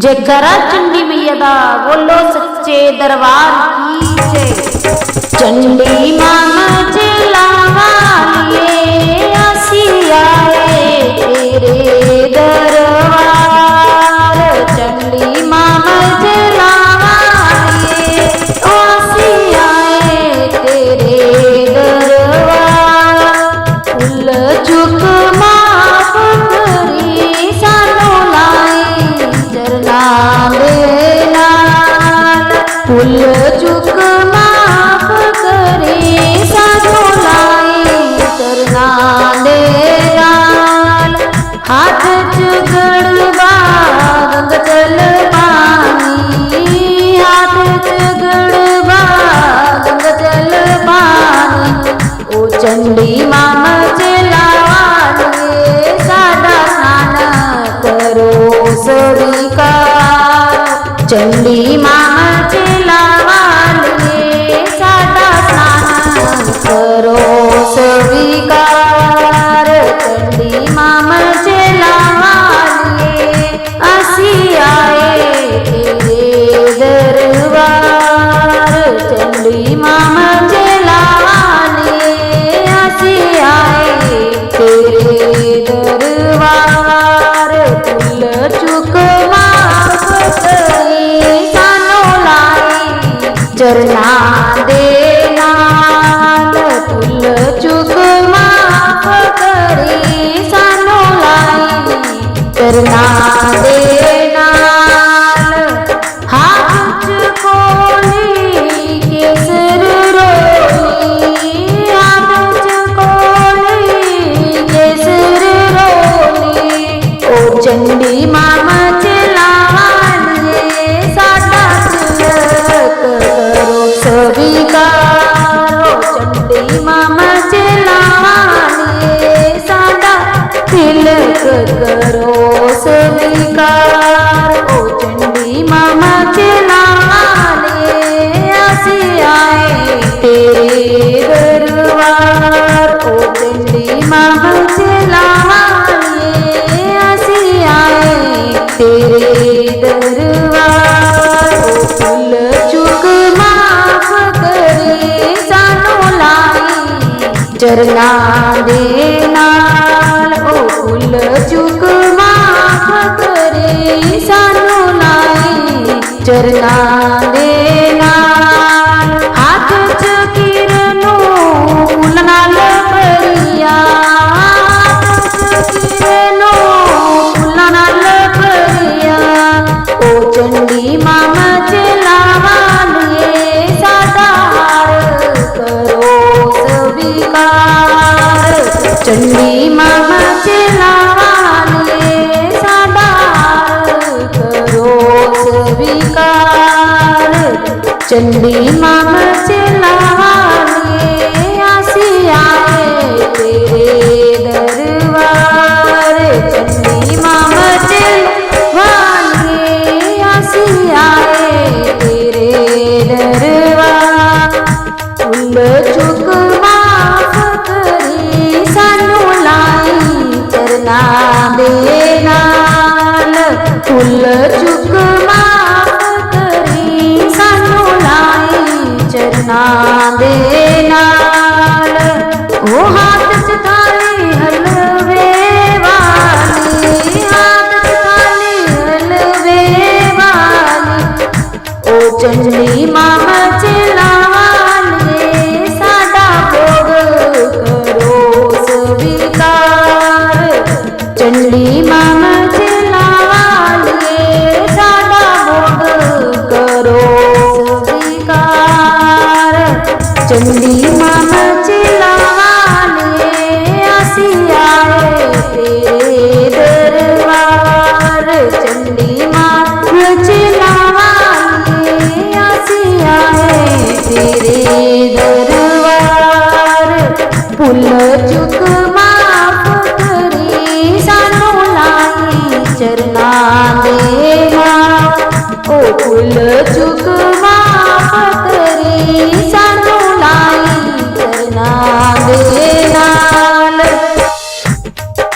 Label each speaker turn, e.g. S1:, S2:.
S1: जयकारा चंडी मैया दा बोलो सच्चे दरबार की जय। चंडी मामा चलावालिए आसी आए तेरे दरबार। चंडी मामा चलावालिए आसी आए तेरे दरबार। फुल चुक माफ करी सानू लाई चरना दे नाल। फुल चुक माफ करे सानू लाई चरना दे नाल। हाथ च गड़बा गंग जल पानी, हाथ च गड़बा गंग जल पानी। ओ चंडी मामा चलावालिए साडा स्नान करो स्वीकार। चंडी मामा चलावालिए साडा स्नान करो स्वीकार। चंडी मामा चलावालिए आसी आए तेरे दरबार। चंडी मामा चलावालिए आसी आए तेरे दरबार। फुल चुक माफ करी सानू लाई चरना दे नाल। फुल चुक माफ करी सानू लाई चरना दे नाल। हाथ च कोली केसर रोली, हाथ च कोली केसर रोली। ओ चंडी मामा चलावालिए साडा तिलक करो स्वीकार। ओ चंडी मामा चलावालिए साडा तिलक करो स्वीकार। ओ चंडी मामा चलावालिए आसी आए तेरे दरबार। ओ चंडी मामा चलावालिए आसी आए तेरे दरबार। ओ फुल चुक माफ करे सानू लाई चरना दे नाल। ओ फुल चुक माफ करे सानू लाई चरना दे नाल। हाथ च किरनू फुल नाल भरिया, हाथ च किरनू फुल नाल भरिया। ओ चंडी मामा चलावालिए साडा हार करो स्वीकार। चंडी मामा चलावालिए साडा हार करो स्वीकार। चंडी मामा चलावालिए आसी आए तेरे दरबार। चंडी मामा चलावालिए आसी आए तेरे दरबार। फुल चुक माफ करी सानू लाई चरना दे नाल। फुल चुक माफ करी सानू लाई चरना दे नाल। ओ हाथ च थाली हलवे वाली, हाथ च थाली हलवे वाली। ओ चंडी मामा चलावालिए साडा भोग करो स्वीकार। चंडी मामा चलावालिए साडा भोग करो स्वीकार। चंडी मामा चलावालिए आसी आए तेरे दरबार। चंडी मामा चलावालिए आसी आए तेरे दरबार। फुल चुक माफ करी सानू लाई चरना दे नाल। ओ फुल चुक